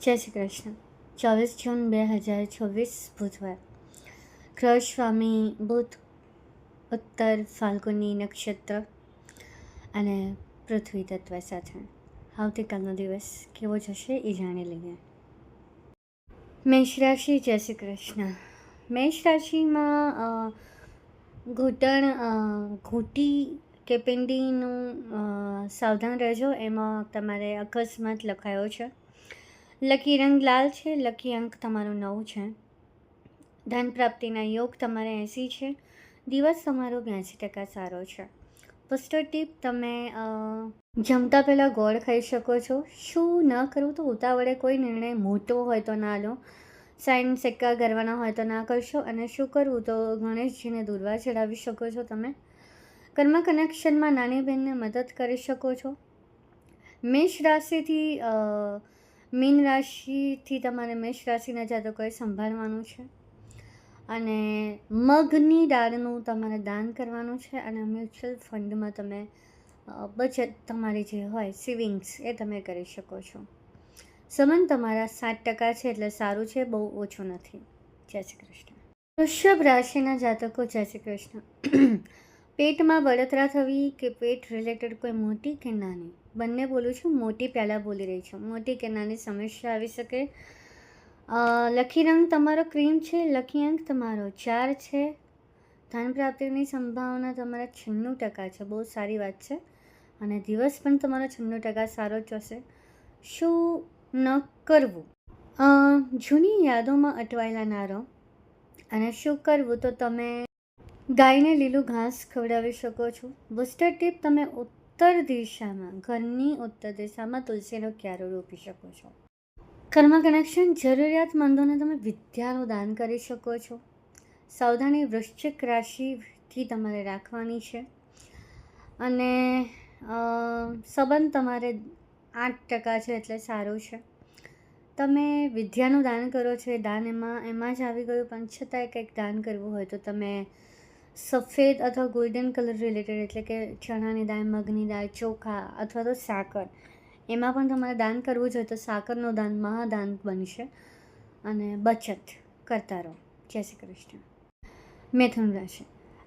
જય શ્રી કૃષ્ણ. 24 જૂન 2024 બુધવાર. ગ્રહ સ્વામી બુધ, ઉત્તર ફાલ્ગુની નક્ષત્ર અને પૃથ્વી તત્વ સાથે આવતીકાલનો દિવસ કેવો જશે એ જાણી લઈએ. મેષ રાશિ. જય શ્રી કૃષ્ણ. મેષ રાશિમાં ઘૂંટી કે પિંડીનું સાવધાન રહેજો. એમાં તમારે અકસ્માત લખાયો છે. લકી રંગ લાલ છે. લકી અંક તમારો 9 છે. ધન પ્રાપ્તિના યોગ તમારે 80 છે. દિવસ તમારો 82% સારો છે. પોસ્ટર ટીપ, તમે જમતા પહેલાં ગોળ ખાઈ શકો છો. શું ન કરવું તો ઉતાવળે કોઈ નિર્ણય મોટો હોય તો ના લો. સાઈન સિક્કા કરવાના હોય તો ના કરશો. અને શું કરવું તો ગણેશજીને દૂર્વા ચડાવી શકો છો. તમે કર્મ કનેક્શનમાં નાની બહેનને મદદ કરી શકો છો. મેષ રાશિથી મીન રાશિથી તમારે મેષ રાશિના જાતકોએ સંભાળવાનું છે. અને મગની દાળનું તમારે દાન કરવાનું છે. અને મ્યુચ્યુઅલ ફંડમાં તમે બચત તમારી જે હોય સેવિંગ્સ એ તમે કરી શકો છો. સંબંધ તમારા 7% છે, એટલે સારું છે, બહુ ઓછું નથી. જય શ્રી કૃષ્ણ. વૃષભ રાશિના જાતકો. જય શ્રી કૃષ્ણ. પેટમાં બળતરા થવી કે પેટ રિલેટેડ કોઈ મોટી કે નાની, બંને બોલું છું, મોટી પહેલાં બોલી રહી છું, મોટી કે નાની સમસ્યા આવી શકે. લકી રંગ તમારો ક્રીમ છે. લકી અંક તમારો 4 છે. ધન પ્રાપ્તિની સંભાવના તમારા 96% છે, બહુ સારી વાત છે. અને દિવસ પણ તમારો 96% સારો જ હશે. શું ન કરવું? જૂની યાદોમાં અટવાયેલા ના રહો. અને શું કરવું તો તમે ગાયને લીલું ઘાસ ખવડાવી શકો છો. બુસ્ટર ટીપ, તમે ઉત્તર દિશામાં, ઘરની ઉત્તર દિશામાં તુલસીનો ક્યારો રોપી શકો છો. કર્મ કનેક્શન, જરૂરિયાતમંદોને તમે વિદ્યાનું દાન કરી શકો છો. સાવધાની વૃશ્ચિક રાશિથી તમારે રાખવાની છે. અને સંબંધ તમારે 8% છે, એટલે સારું છે. તમે વિદ્યાનું દાન કરો છો, એ દાન એમાં જ આવી ગયું, પણ છતાંય કંઈક દાન કરવું હોય તો તમે સફેદ અથવા ગોલ્ડન કલર રિલેટેડ, એટલે કે ચણાની દાળ, મગની દાળ, ચોખા અથવા તો સાકર, એમાં પણ તમારે દાન કરવું જોઈએ તો સાકરનું દાન મહાદાન બનશે. અને બચત કરતા રહો. જય શ્રી કૃષ્ણ. મિથુન રાશિ.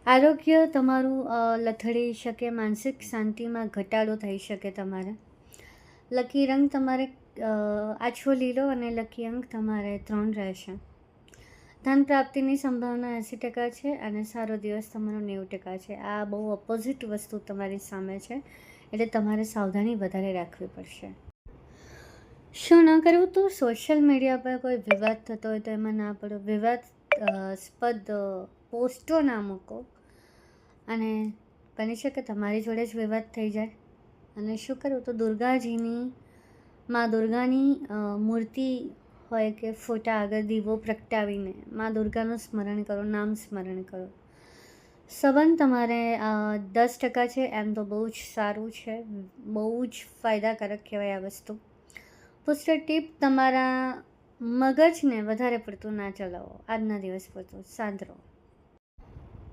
આરોગ્ય તમારું લથડી શકે. માનસિક શાંતિમાં ઘટાડો થઈ શકે તમારે. લકી રંગ તમારે આછો લીલો અને લકી અંક તમારે 3 રહેશે. ધન પ્રાપ્તિની સંભાવના 80% છે. અને સારો દિવસ તમારો 90% છે. આ બહુ ઓપોઝિટ વસ્તુ તમારી સામે છે, એટલે તમારે સાવધાની વધારે રાખવી પડશે. શું ન કરવું તો સોશિયલ મીડિયા પર કોઈ વિવાદ થતો હોય તો એમાં ના પડો. વિવાદાસ્પદ પોસ્ટો ના મૂકો. અને બની શકે તમારી જોડે જ વિવાદ થઈ જાય. અને શું કરવું તો મા દુર્ગાની મૂર્તિ હોય કે ફોટા આગળ દીવો પ્રગટાવીને મા દુર્ગાનું સ્મરણ કરો, નામ સ્મરણ કરો. સંબંધ તમારે 10% છે. એમ તો બહુ જ સારું છે, બહુ જ ફાયદાકારક કહેવાય આ વસ્તુ. પોસ્ટર ટીપ, તમારા મગજને વધારે પડતું ના ચલાવો. આજના દિવસ પૂરતું શાંત રહો.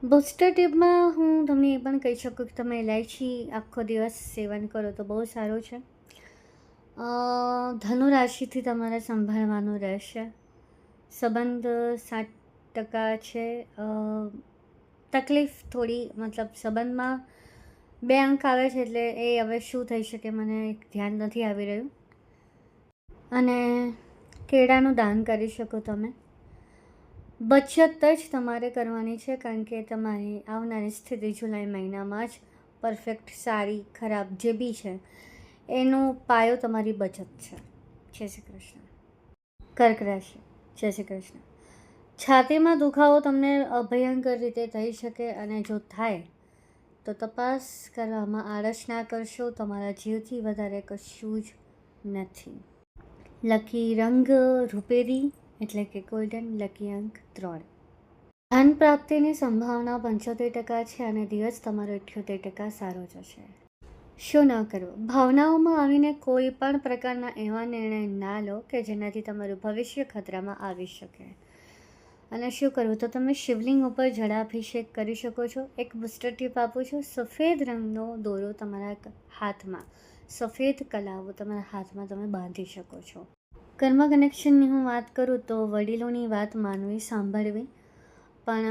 બુસ્ટર ટીપમાં હું તમને એ પણ કહી શકું કે તમે ઇલાયચી આખો દિવસ સેવન કરો તો બહુ સારું છે. ધનુ રાશિથી તમારે સંભાળવાનું રહેશે. સંબંધ 7% છે. તકલીફ થોડી, મતલબ સંબંધમાં 2 અંક આવે છે, એટલે એ હવે શું થઈ શકે મને ધ્યાન નથી આવી રહ્યું. અને કેળાનું દાન કરી શકો તમે. બચત જ તમારે કરવાની છે, કારણ કે તમારી આવનારી સ્થિતિ જુલાઈ મહિનામાં જ પરફેક્ટ, સારી, ખરાબ જે બી છે એનો પાયો તમારી બચત છે. જય શ્રી કૃષ્ણ. કર્ક રાશિ. જય શ્રી કૃષ્ણ. છાતીમાં દુખાવો તમને અભયંકર રીતે થઈ શકે. અને જો થાય તો તપાસ કરવામાં આળસ ના કરશો. તમારા જીવથી વધારે કશું જ નથી. લકી રંગ રૂપેરી એટલે કે ગોલ્ડન. લકી અંક 3. ધન પ્રાપ્તિની સંભાવના 75% છે. અને દિવસ તમારો 78% સારો જશે. શું ન કરવું? ભાવનાઓમાં આવીને કોઈ પણ પ્રકારના એવા નિર્ણય ના લો કે જેનાથી તમારું ભવિષ્ય ખતરામાં આવી શકે. અને શું કરવું તો તમે શિવલિંગ ઉપર જળાભિષેક કરી શકો છો. એક બુસ્ટર ટીપ આપું છું, સફેદ રંગનો દોરો તમારા હાથમાં, સફેદ કલાઓ તમારા હાથમાં તમે બાંધી શકો છો. કર્મ કનેક્શનની હું વાત કરું તો વડીલોની વાત માનવી, સાંભળવી, પણ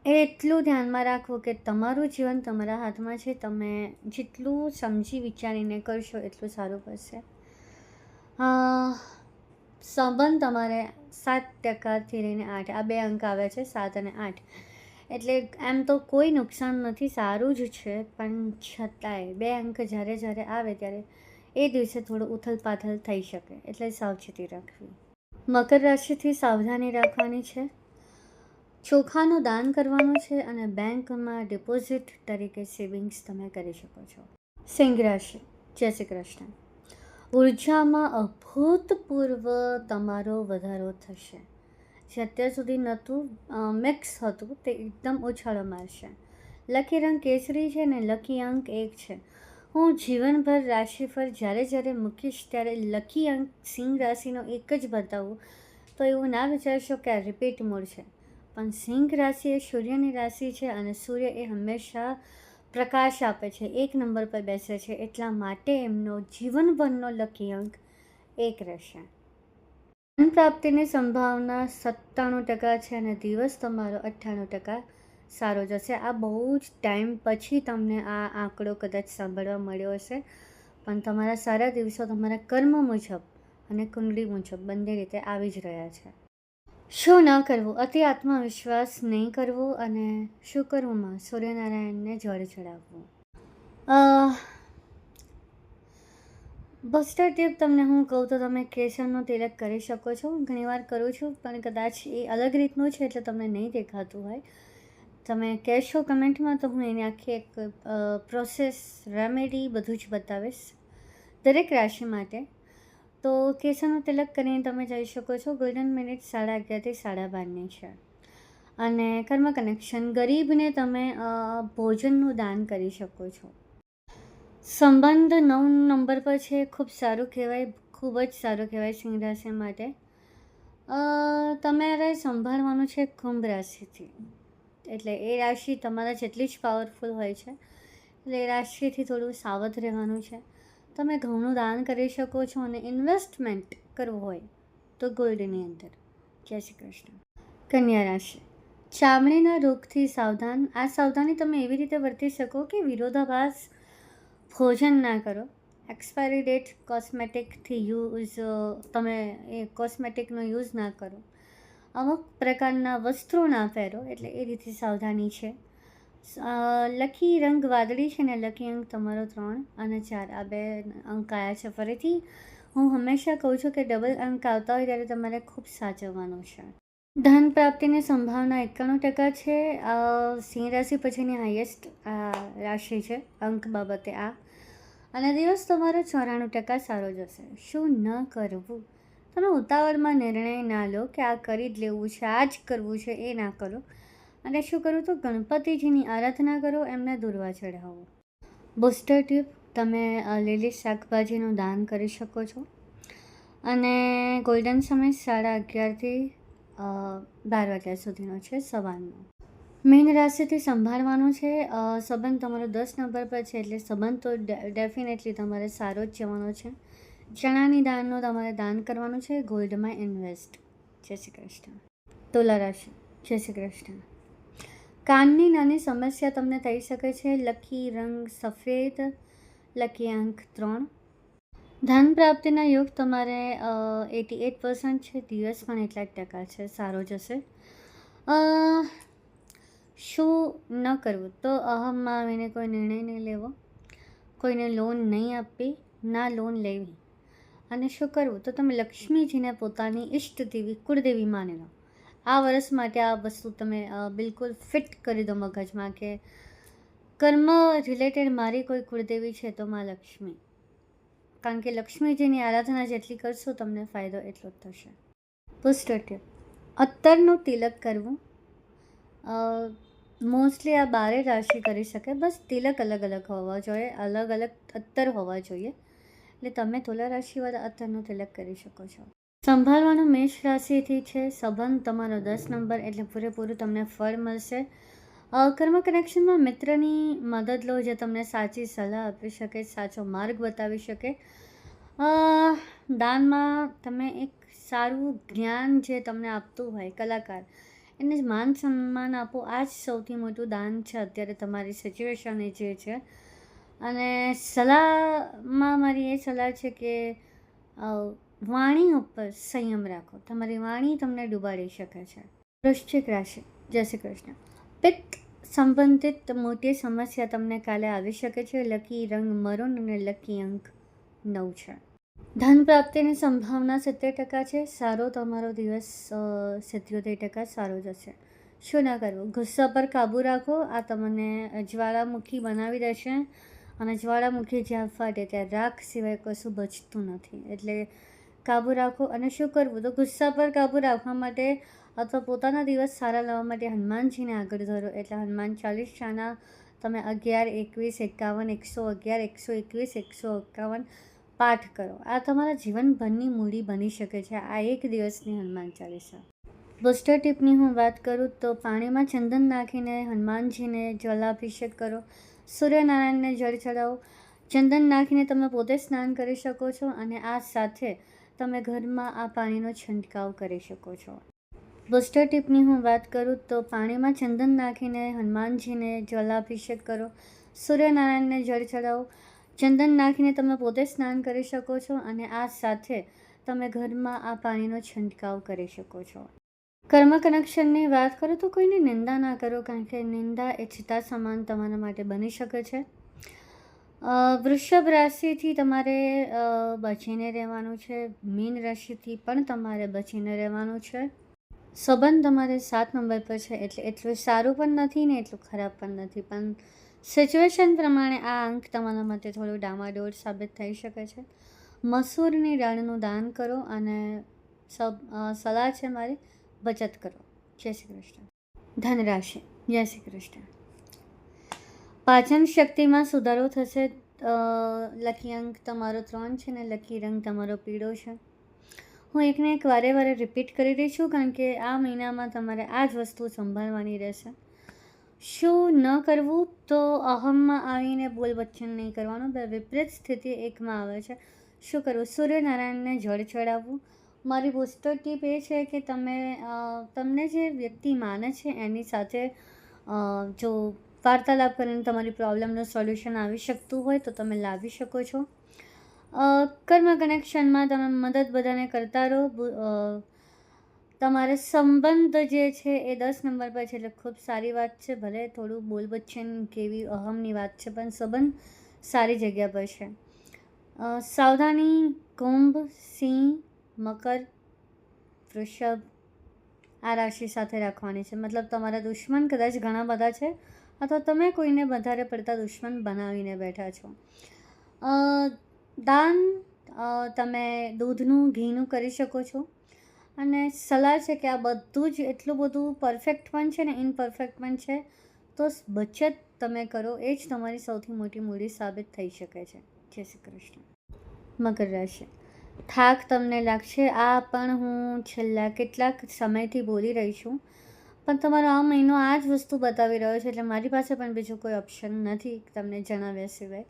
એ એટલું ધ્યાનમાં રાખવું કે તમારું જીવન તમારા હાથમાં છે. તમે જેટલું સમજી વિચારીને કરશો એટલું સારું પડશે. સંબંધ તમારે 7%થી લઈને 8, આ 2 અંક આવે છે, 7 અને 8. એટલે એમ તો કોઈ નુકસાન નથી, સારું જ છે, પણ છતાંય 2 અંક જ્યારે જ્યારે આવે ત્યારે એ દિવસે થોડું ઉથલ-પાથલ થઈ શકે, એટલે સાવચેતી રાખવી. મકર રાશિથી સાવધાની રાખવાની છે. ચોખાનું દાન કરવાનું છે અને બેંકમાં ડિપોઝિટ તરીકે સેવિંગ્સ તમે કરી શકો છો. સિંહ રાશિ, જય શ્રી કૃષ્ણ. ઉર્જામાં અભૂતપૂર્વ તમારો વધારો થશે. જે અત્યાર સુધી નહોતું, મિક્સ હતું, તે એકદમ ઉછાળો મારશે. લકી રંગ કેસરી છે ને લકી અંક 1 છે. હું જીવનભર રાશિફળ જ્યારે જ્યારે મૂકીશ ત્યારે લકી અંક સિંહ રાશિનો 1 જ બતાવું, તો એવું ના વિચારશો કે આ રિપીટ મોડ છે. પણ સિંહ રાશિ એ સૂર્યની રાશિ છે અને સૂર્ય એ હંમેશા પ્રકાશ આપે છે, 1 નંબર પર બેસે છે, એટલા માટે એમનો જીવનભરનો લકી અંક 1 રહેશે. ધન પ્રાપ્તિની સંભાવના 97% છે અને દિવસ તમારો 98% સારો જશે. આ બહુ જ ટાઈમ પછી તમને આ આંકડો કદાચ સાંભળવા મળ્યો હશે, પણ તમારા સારા દિવસો તમારા કર્મ મુજબ અને કુંડળી મુજબ બંને રીતે આવી જ રહ્યા છે. શું ન કરવું? અતિ આત્મવિશ્વાસ નહીં કરવો અને શું કરવું? માં સૂર્યનારાયણને જળ ચડાવવું. બસ્ટર ટીપ તમને હું કહું તો તમે કેસરનો તિલક કરી શકો છો. ઘણીવાર કરું છું, પણ કદાચ એ અલગ રીતનું છે એટલે તમને નહીં દેખાતું હોય. તમે કહેશો કમેન્ટમાં તો હું એની આખી એક પ્રોસેસ, રેમેડી બધું જ બતાવીશ દરેક રાશિ માટે. તો કેસરનો તિલક કરીને તમે જઈ શકો છો. ગોલ્ડન મિનિટ 11:30 થી 12:30ની છે. અને કર્મ કનેક્શન, ગરીબને તમે ભોજનનું દાન કરી શકો છો. સંબંધ 9 નંબર પર છે, ખૂબ સારું કહેવાય, ખૂબ જ સારું કહેવાય સિંહ રાશિ માટે. તમારે સંભાળવાનું છે કુંભ રાશિથી, એટલે એ રાશિ તમારા જેટલી જ પાવરફુલ હોય છે, એટલે એ રાશિથી થોડું સાવધ રહેવાનું છે. તમે ઘઉંનું દાન કરી શકો છો અને ઇન્વેસ્ટમેન્ટ કરવું હોય તો ગોલ્ડની અંદર. જય શ્રી કૃષ્ણ. કન્યા રાશિ, ચામડીના રોગથી સાવધાન. આ સાવધાની તમે એવી રીતે વર્તી શકો કે વિરોધાભાસ ભોજન ના કરો, એક્સપાયરી ડેટ કોસ્મેટિકથી તમે એ કોસ્મેટિકનો યુઝ ના કરો, અમુક પ્રકારના વસ્ત્રો ના પહેરો, એટલે એ રીતે સાવધાની છે. લકી રંગ વાદળી છે ને લકી અંક તમારો 3 અને 4, આ 2 અંક આવ્યા છે. ફરીથી હું હંમેશા કહું છું કે ડબલ અંક આવતા હોય ત્યારે તમારે ખૂબ સાચવવાનું છે. ધન પ્રાપ્તિની સંભાવના 91% છે. સિંહ રાશિ પછીની હાઈએસ્ટ રાશિ છે અંક બાબતે આ. અને દિવસ તમારો 94% સારો જશે. શું ન કરવું? તમે ઉતાવળમાં નિર્ણય ના લો કે આ કરી જ લેવું છે, આ જ કરવું છે, એ ના કરો. અને શું કરું તો ગણપતિજીની આરાધના કરો, એમને દુર્વા ચઢાવો. બુસ્ટર ટ્યુબ, તમે લીલી શાકભાજીનું દાન કરી શકો છો. અને ગોલ્ડન સમય 11:30 થી 12 વાગ્યા સુધીનો છે, સવારનો. મીન રાશિથી સંભાળવાનું છે. સંબંધ તમારો 10 નંબર પર છે, એટલે સંબંધ તો ડેફિનેટલી તમારે સારો જ જવાનો છે. ચણાની દાળનું તમારે દાન કરવાનું છે, ગોલ્ડમાં ઇન્વેસ્ટ. જય શ્રી કૃષ્ણ. તુલા રાશિ, જય શ્રી કૃષ્ણ. કાનની નાની સમસ્યા તમને થઈ શકે છે. લકી રંગ સફેદ, લકી અંક 3. ધન પ્રાપ્તિના યોગ તમારે 88% છે. દિવસ પણ એટલા જ ટકા છે, સારો જશે. શું ન કરવું? તો અહમમાં આવીને કોઈ નિર્ણય નહીં લેવો, કોઈને લોન નહીં આપવી, ના લોન લેવી. અને શું કરવું? તો તમે લક્ષ્મીજીને પોતાની ઈષ્ટ દેવી, કુળદેવી માની લો. આ વર્ષ માટે આ વસ્તુ તમે બિલકુલ ફિટ કરી દો મગજમાં કે કર્મ રિલેટેડ મારી કોઈ કુળદેવી છે તો માં લક્ષ્મી. કારણ કે લક્ષ્મીજીની આરાધના જેટલી કરશો તમને ફાયદો એટલો જ થશે. બુસ્ટર ટિપ, અત્તરનું તિલક કરવું. મોસ્ટલી આ 12 રાશિ કરી શકે, બસ તિલક અલગ અલગ હોવા જોઈએ, અલગ અલગ અત્તર હોવા જોઈએ. એટલે તમે તુલા રાશિવાળા અત્તરનું તિલક કરી શકો છો. સંભાળવાનું મેષ રાશિથી છે. સંબંધ તમારો 10 નંબર, એટલે પૂરેપૂરું તમને ફળ મળશે. કર્મ કનેક્શનમાં મિત્રની મદદ લો, જે તમને સાચી સલાહ આપી શકે, સાચો માર્ગ બતાવી શકે. અ, દાનમાં તમે એક સારું જ્ઞાન જે તમને આપતું હોય કલાકાર એને જ માન સન્માન આપો. આ જ સૌથી મોટું દાન છે અત્યારે તમારી સિચ્યુએશન એ જે છે. અને સલાહમાં મારી એ સલાહ છે કે અ, વાણી ઉપર સંયમ રાખો. તમારી વાણી તમને ડૂબાડી શકે છે. વૃશ્ચિક રાશિ, જય શ્રી કૃષ્ણ. પિત્ત સંબંધિત મોટી સમસ્યા તમને કાલે આવી શકે છે. લકી રંગ મરૂન અને લકી અંક 9 છે. ધન પ્રાપ્તિની સંભાવના 70% છે. સારો તમારો દિવસ 77% સારો જશે. શું ના કરવું? ગુસ્સા પર કાબૂ રાખો. આ તમને જ્વાળામુખી બનાવી દેશે અને જ્વાળામુખી જ્યાં ફાટે ત્યાં રાખ સિવાય કશું બચતું નથી. એટલે કાબૂ રાખો. અને શું કરવું? તો ગુસ્સા પર કાબૂ રાખવા માટે અથવા પોતાના દિવસ સારા લાવવા માટે હનુમાનજીને આગળ ધરો. એટલે હનુમાન ચાલીસાના તમે 11, 21, 51, 111, 121, 151 પાઠ કરો. આ તમારા જીવનભરની મૂડી બની શકે છે. આ એક દિવસની હનુમાન ચાલીસા. બુસ્ટર ટીપની હું વાત કરું તો પાણીમાં ચંદન નાખીને હનુમાનજીને જલાભિષેક કરો. સૂર્યનારાયણને જળ ચડાવો. ચંદન નાખીને તમે પોતે સ્નાન કરી શકો છો અને આ સાથે તમે ઘરમાં આ પાણીનો છંટકાવ કરી શકો છો. બુસ્ટર ટીપની હું વાત કરું તો પાણીમાં ચંદન નાખીને હનુમાનજીને જલાભિષેક કરો. સૂર્યનારાયણને જળ ચડાવો. ચંદન નાખીને તમે પોતે સ્નાન કરી શકો છો અને આ સાથે તમે ઘરમાં આ પાણીનો છંટકાવ કરી શકો છો. કર્મ કનેક્શનની વાત કરું તો કોઈની નિંદા ના કરો, કારણ કે નિંદા એ ચિતા સમાન તમારા માટે બની શકે છે. વૃષભ રાશિથી તમારે બચીને રહેવાનું છે. મીન રાશિથી પણ તમારે બચીને રહેવાનું છે. સંબંધ તમારે 7 નંબર પર છે, એટલે એટલું સારું પણ નથી ને એટલું ખરાબ પણ નથી. પણ સિચ્યુએશન પ્રમાણે આ અંક તમારા માટે થોડું ડામાડોળ સાબિત થઈ શકે છે. મસૂરની દાળનું દાન કરો અને સલાહ છે મારી, બચત કરો. જય શ્રી કૃષ્ણ. ધનરાશિ, જય શ્રી કૃષ્ણ. પાચન શક્તિમાં સુધારો થશે. લકી અંક તમારો 3 છે ને લકી રંગ તમારો પીળો છે. હું એકને એક વારે રિપીટ કરી રહી છું, કારણ કે આ મહિનામાં તમારે આ જ વસ્તુ સંભાળવાની રહેશે. શું ન કરવું? તો અહમમાં આવીને બોલ વચન નહીં કરવાનું. વિપરીત સ્થિતિ એકમાં આવે છે. શું કરવું? સૂર્યનારાયણને જળ ચડાવવું. મારી બુસ્ટર ટીપ એ છે કે તમને જે વ્યક્તિ માને છે એની સાથે જો વાર્તાલાપ કરીને તમારી પ્રોબ્લેમનું સોલ્યુશન આવી શકતું હોય તો તમે લાવી શકો છો. કર્મ કનેક્શનમાં તમે મદદ બધાને કરતા રહો. તમારે સંબંધ જે છે એ 10 નંબર પર છે, એટલે ખૂબ સારી વાત છે. ભલે થોડું બોલ બચ્ચન કેવી અહમની વાત છે, પણ સંબંધ સારી જગ્યા પર છે. સાવધાની કુંભ, સિંહ, મકર, વૃષભ આ રાશિ સાથે રાખવાની છે. મતલબ તમારા દુશ્મન કદાચ ઘણા બધા છે અથવા તમે કોઈને વધારે પડતા દુશ્મન બનાવીને બેઠા છો. દાન તમે દૂધનું, ઘીનું કરી શકો છો. અને સલાહ છે કે આ બધું જ એટલું બધું પરફેક્ટ પણ છે ને ઇનપરફેક્ટ પણ છે, તો બચત તમે કરો. એ જ તમારી સૌથી મોટી મૂડી સાબિત થઈ શકે છે. જય શ્રી કૃષ્ણ. મકર રાશિ, થાક તમને લાગશે. આ પણ હું છેલ્લા કેટલાક સમયથી બોલી રહી છું, પણ તમારો આ મહિનો આ જ વસ્તુ બતાવી રહ્યો છે, એટલે મારી પાસે પણ બીજું કોઈ ઓપ્શન નથી તમને જણાવ્યા સિવાય.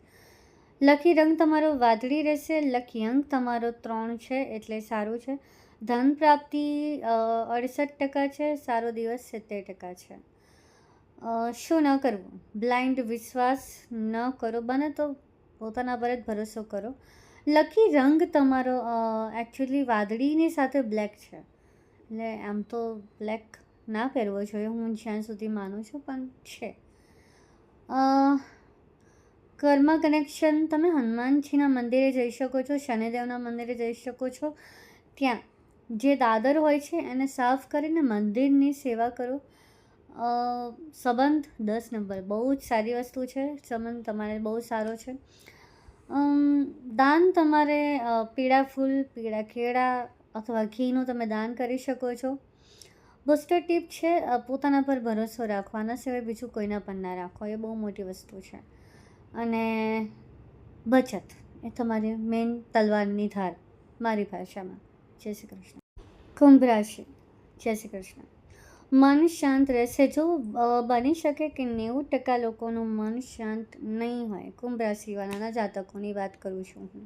લકી રંગ તમારો વાદળી રહેશે. લકી અંક તમારો 3 છે, એટલે સારું છે. ધન પ્રાપ્તિ 68% છે. સારો દિવસ 70% છે. શું ન કરવું? બ્લાઇન્ડ વિશ્વાસ ન કરો. બને તો પોતાના પર જ ભરોસો કરો. લકી રંગ તમારો એકચ્યુઅલી વાદળીની સાથે બ્લેક છે, એટલે આમ તો બ્લેક ના પહેરવો જોઈએ હું જ્યાં સુધી માનું છું, પણ છે. કર્મ કનેક્શન તમે હનુમાનજીના મંદિરે જઈ શકો છો, શનિદેવના મંદિરે જઈ શકો છો. ત્યાં જે દાદર હોય છે એને સાફ કરીને મંદિરની સેવા કરો. સંબંધ 10 નંબર, બહુ જ સારી વસ્તુ છે. સંબંધ તમારે બહુ સારો છે. દાન તમારે પીળા ફૂલ, પીળા કેળા અથવા ઘીનું તમે દાન કરી શકો છો. બુસ્ટર ટીપ છે પોતાના પર ભરોસો રાખવાના સિવાય બીજું કોઈના પર ના રાખો. એ બહુ મોટી વસ્તુ છે. અને બચત એ તમારી મેઇન તલવારની ધાર મારી ભાષામાં. જય શ્રી કૃષ્ણ. કુંભ રાશિ, જય શ્રી કૃષ્ણ. મન શાંત રહેશે. જો બની શકે કે 90% લોકોનું મન શાંત નહીં હોય. કુંભ રાશિવાળાના જાતકોની વાત કરું છું હું.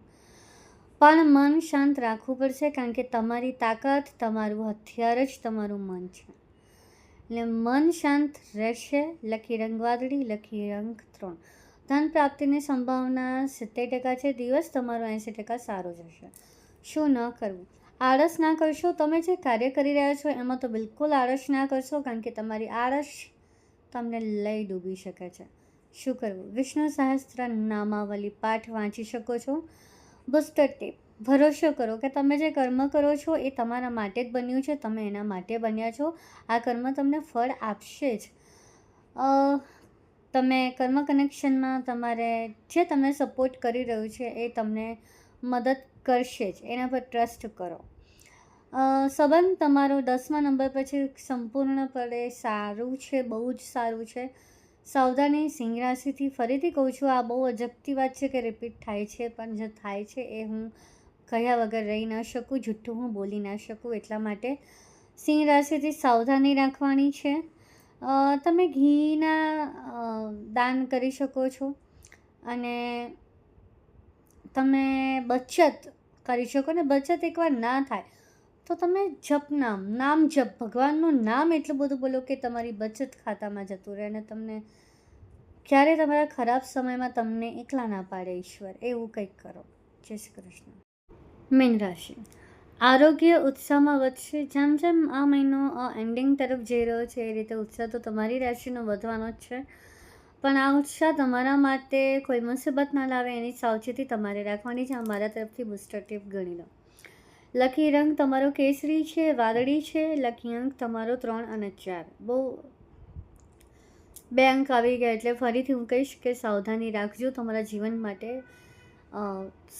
પણ મન શાંત રાખવું પડશે, કારણ કે તમારી તાકાત, તમારું હથિયાર જ તમારું મન છે. એટલે મન શાંત રહેશે. લકી રંગ વાદળી, લકી રંગ 3. ધન પ્રાપ્તિની સંભાવના 70% છે. દિવસ તમારો 80% સારો જશે. શું ન કરવું? આળસ ના કરશો. તમે જે કાર્ય કરી રહ્યા છો એમાં તો બિલકુલ આળસ ના કરશો, કારણ કે તમારી આળસ તમને લઈ ડૂબી શકે છે. શું કરવું? વિષ્ણુ સહસ્ત્ર નામાવલી પાઠ વાંચી શકો છો. બુસ્ટર ટીપ: ભરોસો કરો કે તમે જે કર્મ કરો છો એ તમારા માટે જ બન્યું છે. તમે એના માટે બન્યા છો. આ કર્મ તમને ફળ આપશે જ. તમે કર્મ કનેક્શનમાં તમારે જે તમને સપોર્ટ કરી રહ્યું છે એ તમને મદદ કરશે જ. એના પર ટ્રસ્ટ કરો. સંબંધ તમારો 10મા નંબર પછી સંપૂર્ણપણે સારું છે, બહુ જ સારું છે. સાવધાની સિંહ રાશિથી. ફરીથી કહું છું, આ બહુ અજબતી વાત છે કે રિપીટ થાય છે, પણ જે થાય છે એ હું કહ્યા વગર રહી ન શકું, જુઠ્ઠું હું બોલી ના શકું. એટલા માટે સિંહ રાશિથી સાવધાની રાખવાની છે. તમે ઘીના દાન કરી શકો છો, અને તમે બચત કરી શકો. ને બચત એકવાર ના થાય તો તમે નામ જપ, ભગવાનનું નામ એટલું બધું બોલો કે તમારી બચત ખાતામાં જતું રહે, અને તમને ક્યારે તમારા ખરાબ સમયમાં તમને એકલા ના પાડે ઈશ્વર. એવું કંઈક કરો. જય શ્રી કૃષ્ણ. મીન રાશિ. આરોગ્ય ઉત્સાહમાં વધશે. જેમ જેમ આ મહિનો એન્ડિંગ તરફ જઈ રહ્યો છે એ રીતે ઉત્સાહ તો તમારી રાશિનો વધવાનો જ છે. પણ આ ઉત્સાહ તમારા માટે કોઈ મુસીબત ના લાવે એની સાવચેતી તમારે રાખવાની છે. મારા તરફથી બુસ્ટર ટીપ ગણી લો. લકી રંગ તમારો કેસરી છે, વાદળી છે. લકી અંક તમારો 3 અને 4. બહુ 2 અંક આવી ગયા એટલે ફરીથી હું કહીશ કે સાવધાની રાખજો. તમારા જીવન માટે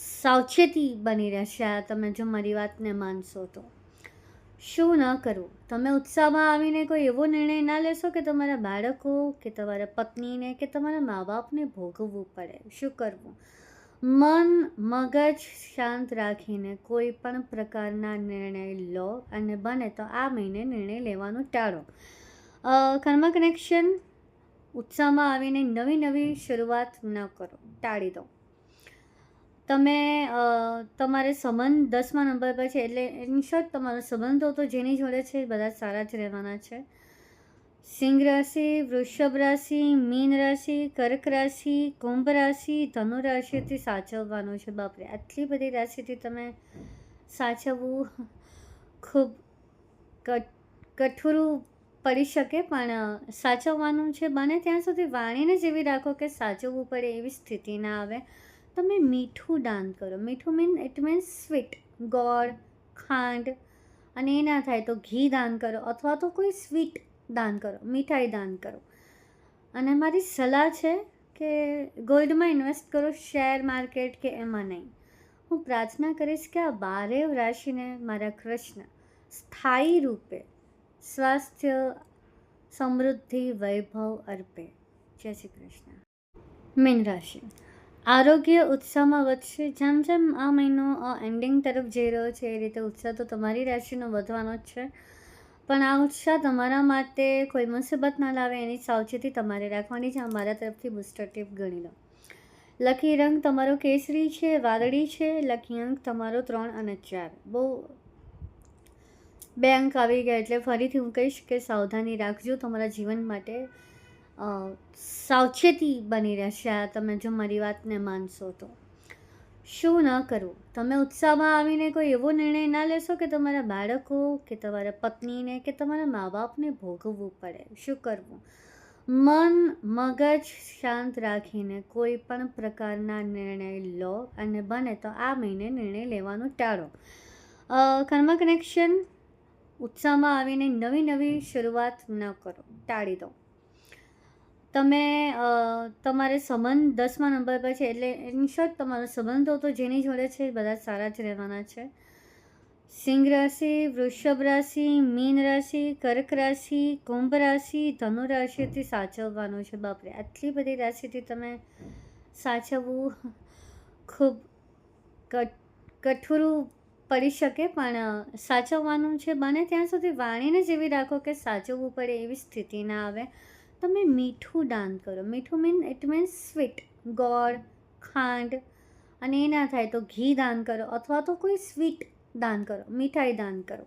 સાવચેતી બની રહેશે આ, તમે જો મારી વાતને માનશો તો. શું ન કરવું? તમે ઉત્સાહમાં આવીને કોઈ એવો નિર્ણય ના લેશો કે તમારા બાળકો કે તમારા પત્નીને કે તમારા મા બાપને ભોગવવું પડે. શું કરવું? મન મગજ શાંત રાખીને કોઈ પણ પ્રકારના નિર્ણય લો, અને બને તો આ મહિને નિર્ણય લેવાનું ટાળો. કર્મ કનેક્શન ઉત્સાહમાં આવીને નવી શરૂઆત ન કરો, ટાળી દો. તમે તમારે સંબંધ 10મા નંબર પર છે, એટલે ઇન શોર્ટ તમારો સંબંધો તો જેની જોડે છે બધા સારા જ રહેવાના છે. સિંહ રાશિ, વૃષભ રાશિ, મીન રાશિ, કર્ક રાશિ, કુંભ રાશિ, ધનુ રાશિથી સાચવવાનું છે. બાપરે, આટલી બધી રાશિથી તમે સાચવવું ખૂબ કઠોરું પડી શકે, પણ સાચવવાનું છે. બને ત્યાં સુધી વાણીને જ એવી રાખો કે સાચવવું પડે એવી સ્થિતિ ના આવે. તમે મીઠું દાન કરો. મીઠું ઇટ મીન્સ સ્વીટ, ગોળ, ખાંડ, અને એ ના થાય તો ઘી દાન કરો, અથવા તો કોઈ સ્વીટ દાન કરો, મીઠાઈ દાન કરો. અને મારી સલાહ છે કે ગોલ્ડમાં ઇન્વેસ્ટ કરો, શેર માર્કેટ કે એમાં નહીં. હું પ્રાર્થના કરીશ કે આ 12 રાશિને મારા કૃષ્ણ સ્થાયી રૂપે સ્વાસ્થ્ય, સમૃદ્ધિ, વૈભવ અર્પે. જય શ્રી કૃષ્ણ. મીન રાશિ. આરોગ્ય ઉત્સાહમાં વધશે. જેમ જેમ આ મહિનો એન્ડિંગ તરફ જઈ રહ્યો છે એ રીતે ઉત્સાહ તો તમારી રાશિનો વધવાનો જ છે. પણ આ ઉત્સાહ તમારા માટે કોઈ મુસીબત ના લાવે એની સાવચેતી તમારે રાખવાની છે. મારા તરફથી બુસ્ટર ટીપ ગણી લો. લકી રંગ તમારો કેસરી છે, વાદળી છે. લકી અંક તમારો 3 અને 4. બહુ 2 અંક આવી ગયા એટલે ફરીથી હું કહીશ કે સાવધાની રાખજો. તમારા જીવન માટે સાવચેતી બની રહેશે આ, તમે જો મારી વાતને માનશો તો. શું ન કરવું? તમે ઉત્સાહમાં આવીને કોઈ એવો નિર્ણય ના લેશો કે તમારા બાળકો કે તમારા પત્નીને કે તમારા મા બાપને ભોગવવું પડે. શું કરવું? મન મગજ શાંત રાખીને કોઈ પણ પ્રકારના નિર્ણય લો, અને બને તો આ મહિને નિર્ણય લેવાનું ટાળો. કર્મ કનેક્શન ઉત્સાહમાં આવીને નવી શરૂઆત ન કરો, ટાળી દો. તમે તમારે સંબંધ 10મા નંબર પર છે, એટલે ઇન શોર્ટ તમારો સંબંધો તો જેની જોડે છે બધા સારા જ રહેવાના છે. સિંહ રાશિ, વૃષભ રાશિ, મીન રાશિ, કર્ક રાશિ, કુંભ રાશિ, ધનુ રાશિથી સાચવવાનું છે. બાપરે, આટલી બધી રાશિથી તમે સાચવવું ખૂબ કઠોરું પડી શકે, પણ સાચવવાનું છે. બને ત્યાં સુધી વાણીને જ એવી રાખો કે સાચવવું પડે એવી સ્થિતિ ના આવે. તમે મીઠું દાન કરો. મીઠું ઇટ મીન્સ સ્વીટ, ગોળ, ખાંડ, અને એ ના થાય તો ઘી દાન કરો, અથવા તો કોઈ સ્વીટ દાન કરો, મીઠાઈ દાન કરો.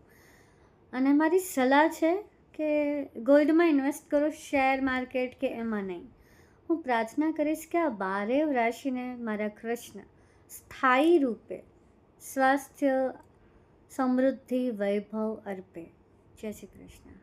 અને મારી સલાહ છે કે ગોલ્ડમાં ઇન્વેસ્ટ કરો, શેર માર્કેટ કે એમાં નહીં. હું પ્રાર્થના કરીશ કે આ 12 રાશિને મારા કૃષ્ણ સ્થાયી રૂપે સ્વાસ્થ્ય, સમૃદ્ધિ, વૈભવ અર્પે. જય શ્રી કૃષ્ણ.